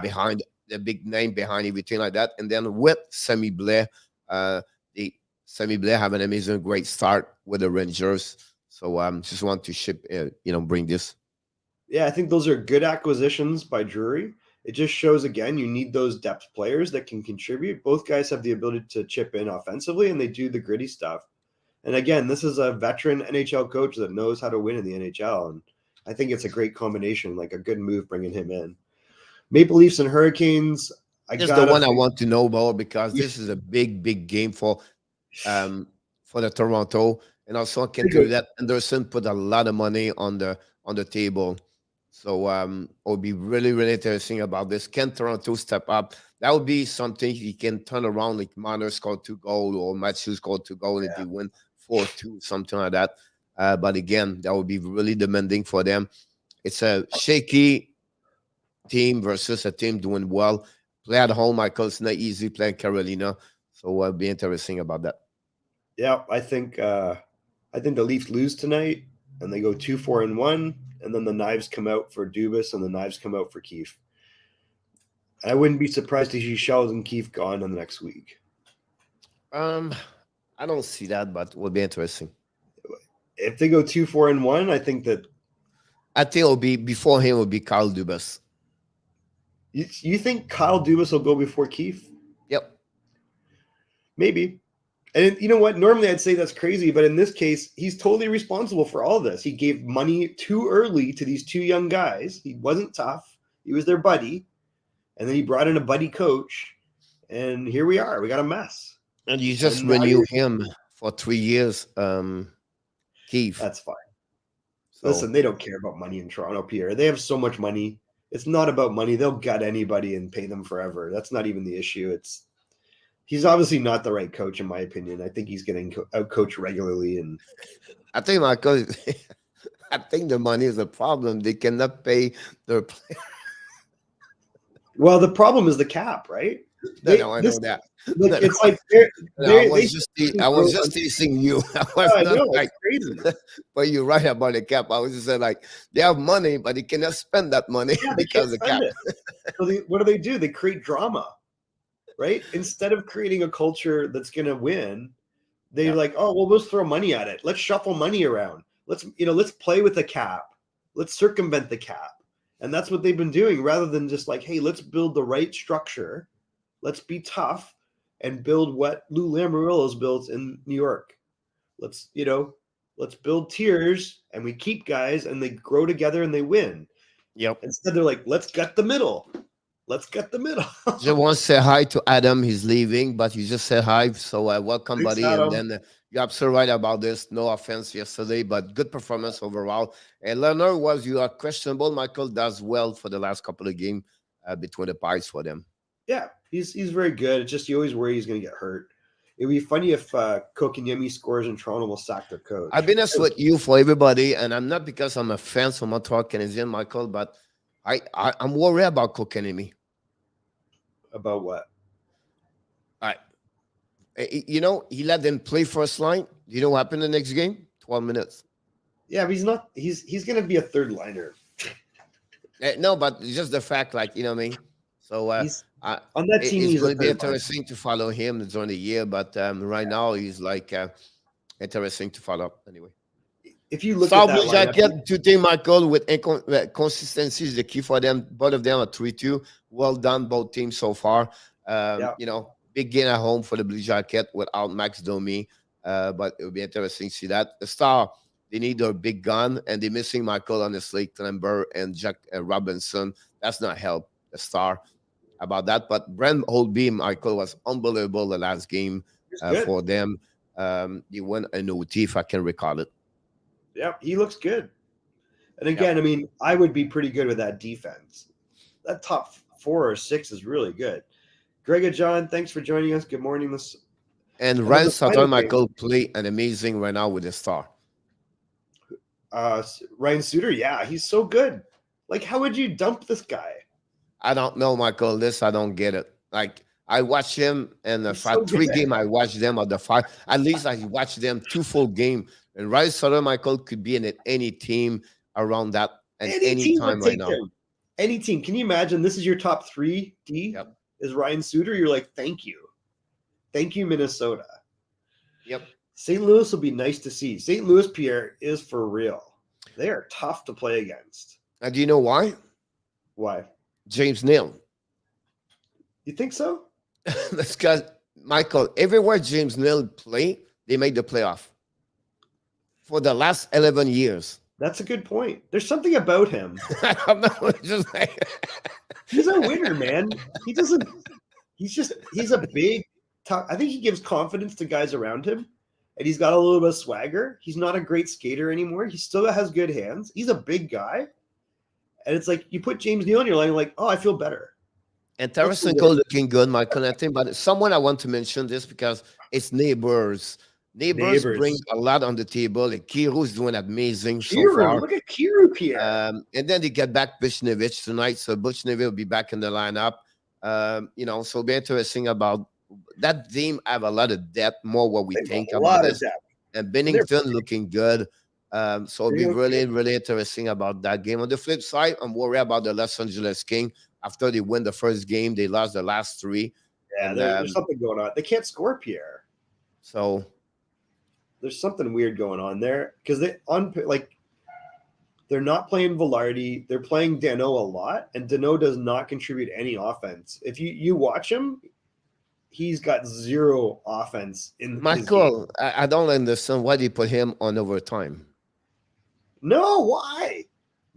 behind the big name behind everything like that. And then with Sammy Blair, Sammy Blair have an amazing great start with the Rangers. So just want to bring this. Yeah, I think those are good acquisitions by Drury. It just shows, again, you need those depth players that can contribute. Both guys have the ability to chip in offensively, and they do the gritty stuff. And again, this is a veteran NHL coach that knows how to win in the NHL. And I think it's a great combination, like a good move bringing him in. Maple Leafs and Hurricanes. This is the one I want to know about because this is a big, big game for the Toronto. And also I can tell you that Anderson put a lot of money on the table. So it would be really, really interesting about this. Can Toronto step up? That would be something he can turn around, like Marner scored 2 goals or Matthews scored 2 goals and they win 4-2, something like that. But again, that would be really demanding for them. It's a shaky team versus a team doing well. Play at home, Michael. It's not easy playing Carolina. So it'll be interesting about that. Yeah, I think the Leafs lose tonight and they go 2-4-1, and then the knives come out for Dubas and the knives come out for Keefe. I wouldn't be surprised to see Sheldon and Keefe gone in the next week. I don't see that, but it will be interesting. If they go 2-4-1, I think it'll be before him will be Kyle Dubas. You think Kyle Dubas will go before Keefe? Yep. Maybe. And you know what? Normally I'd say that's crazy, but in this case, he's totally responsible for all this. He gave money too early to these two young guys. He wasn't tough. He was their buddy. And then he brought in a buddy coach. And here we are. We got a mess. And you just renew him for 3 years, Keefe. That's fine. So, listen, they don't care about money in Toronto, Pierre. They have so much money. It's not about money. They'll gut anybody and pay them forever. That's not even the issue. He's obviously not the right coach, in my opinion. I think he's getting out-coached regularly. And I think, Michael, I think the money is a problem. They cannot pay their players. Well, the problem is the cap, right? I know that. It's like I was just teasing you. I know, it's crazy. But you're right about the cap. I was just saying, like, they have money, but they cannot spend that money because of the cap. So what do? They create drama, right? Instead of creating a culture that's going to win, they're like, oh, well, let's throw money at it. Let's shuffle money around. Let's play with the cap. Let's circumvent the cap. And that's what they've been doing, rather than just like, hey, let's build the right structure. Let's be tough and build what Lou Lamoriello's built in New York. Let's build tiers and we keep guys and they grow together and they win. Yep. Instead, they're like, let's gut the middle. Let's gut the middle. Just want to say hi to Adam. He's leaving, but you just said hi. So welcome, Thanks, buddy. Adam. And then you're absolutely right about this. No offense yesterday, but good performance overall. And Leonard you are questionable. Michael does well for the last couple of games between the pies for them. Yeah, he's very good. It's just you always worry he's going to get hurt. It'd be funny if Kotkaniemi scores and Toronto will sack their coach. I've been honest with you for everybody, and I'm not because I'm a fan of Montreal Canadiens, Michael, but I'm worried about Kotkaniemi. About what? All right. He let them play first line. You know what happened the next game? 12 minutes. Yeah, but he's not. He's going to be a third liner. No, but it's just the fact, like, you know what I mean? So on that team, it's going to be interesting to follow him during the year. But right now, he's like interesting to follow up anyway. If you look at that lineup, to think, Michael, with consistency is the key for them. Both of them are 3-2. Well done, both teams so far. Big game at home for the Blue Jacket without Max Domi. But it will be interesting to see that. The Star, they need their big gun, and they're missing Michael, honestly, Clember and Jack Robinson. That's not help the Star about that. But Brent Holtby, Michael, was unbelievable the last game for them. They won an OT, if I can recall it. Yeah, he looks good. And again, I mean, I would be pretty good with that defense. That top 4 or 6 is really good. Greg and John, thanks for joining us. Good morning. And Ryan Sutter, Michael, play an amazing right now with the Star. Ryan Suter, yeah, he's so good. Like, how would you dump this guy? I don't know, Michael. I don't get it. Like, I watch him and the 3 games I watch them, or the 5. At least I watch them 2 full games. And Ryan Sutter, Michael, could be in any team around that at any time right now. Any team. Can you imagine this is your top 3 D? Yep. Is Ryan Suter? You're like, thank you. Thank you, Minnesota. Yep. St. Louis will be nice to see. St. Louis, Pierre, is for real. They are tough to play against. And do you know why? Why? James Neal. You think so? That's because, Michael, everywhere James Neal play, they make the playoff. For the last 11 years. That's a good point. There's something about him. I don't know. Just like... He's a winner, man. He's a big, tough. I think he gives confidence to guys around him, and he's got a little bit of swagger. He's not a great skater anymore. He still has good hands. He's a big guy, And it's like you put James Neal in your line, like, oh, I feel better. And Tarasenko looking good, Michael. I think, but someone I want to mention this because it's neighbors. Neighbors bring a lot on the table. And Kiru's doing amazing so far. Look at Kiru, Pierre. And then they get back Buchnevich tonight, so Buchnevich will be back in the lineup. So be interesting about that team. Have a lot of depth, more what we think about this. And Bennington looking good. So it'll be really, really interesting about that game. On the flip side, I'm worried about the Los Angeles Kings. After they win the first game, they lost the last 3. Yeah, there's something going on. They can't score, Pierre. So there's something weird going on there because they're not playing Velarde. They're playing Danault a lot, and Danault does not contribute any offense. If you watch him, he's got 0 offense in Michael. I don't understand why they put him on overtime. No, why?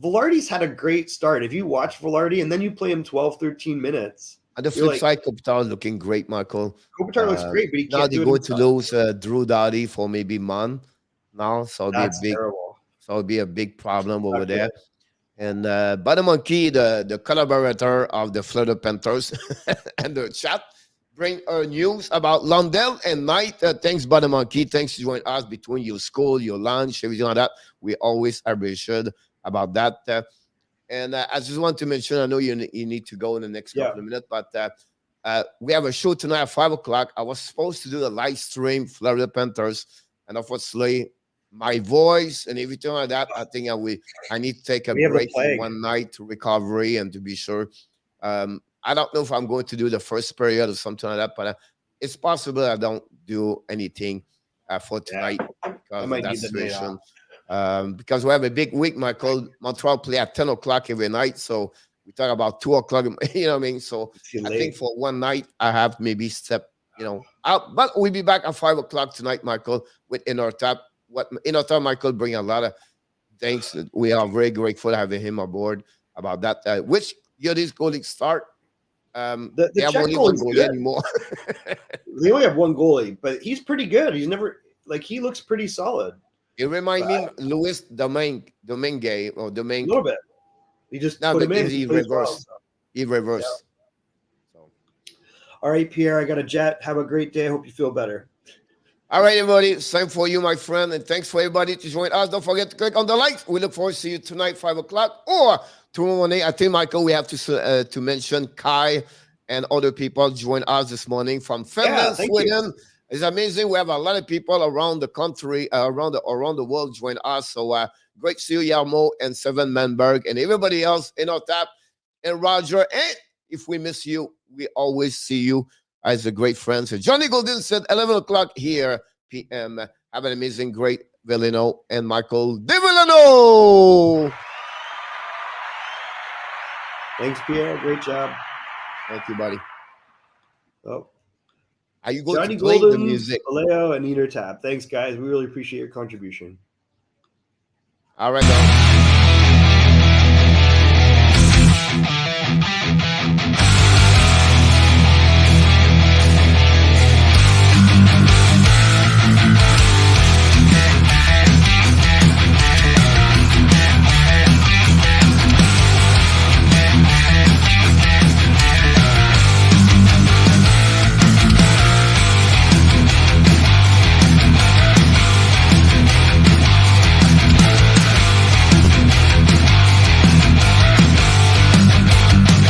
Velarde's had a great start. If you watch Velarde and then you play him 12, 13 minutes. On the flip side, Kopitar looking great, Michael. Kopitar looks great, but he can't do it. Now they go to lose Drew Doughty for maybe a month now, so it'll be a big problem over there. And Badamonkey, the collaborator of the Florida Panthers and the chat, bring news about Lundell and Knight. Thanks, Badamonkey. Thanks for joining us between your school, your lunch, everything like that. We always appreciate about that. And I just want to mention, I know you need to go in the next couple of minutes, but we have a show tonight at 5 o'clock. I was supposed to do a live stream, Florida Panthers, and unfortunately, my voice and everything like that, I think I need to take a break for one night to recovery and to be sure. I don't know if I'm going to do the first period or something like that, but it's possible I don't do anything for tonight because of that situation. Because we have a big week, Michael. Montreal play at 10 o'clock every night, so we talk about 2 o'clock. You know what I mean? So I think for one night I have maybe step, out. But we'll be back at 5 o'clock tonight, Michael, with Inner Tap. What Inner Tap, Michael, bring a lot of things. We are very grateful having him aboard about that. Which year this goalie start? They have only one goalie anymore. They only have one goalie, but he's pretty good. He's never he looks pretty solid. It reminds me Louis Domingue or Domingue. A little bit. He just put him in. He reversed. He reversed. Yeah. So. All right, Pierre, I got a jet. Have a great day. I hope you feel better. All right, everybody. Same for you, my friend. And thanks for everybody to join us. Don't forget to click on the likes. We look forward to see you tonight, 5 o'clock. Or tomorrow morning. I think, Michael, we have to mention Kai and other people join us this morning from Finland, Sweden. It's amazing. We have a lot of people around the country, around the world join us. So great to see you, Yarmo and Seven Manberg and everybody else in our tap and Roger. And if we miss you, we always see you as a great friend. So Johnny Golden said 11 o'clock here p.m. Have an amazing, great Villano and Michael De Villano. Thanks, Pierre. Great job. Thank you, buddy. Oh. Are you going Johnny to play Golden, the music? Vallejo, and Eater Tab. Thanks, guys. We really appreciate your contribution. All right, guys.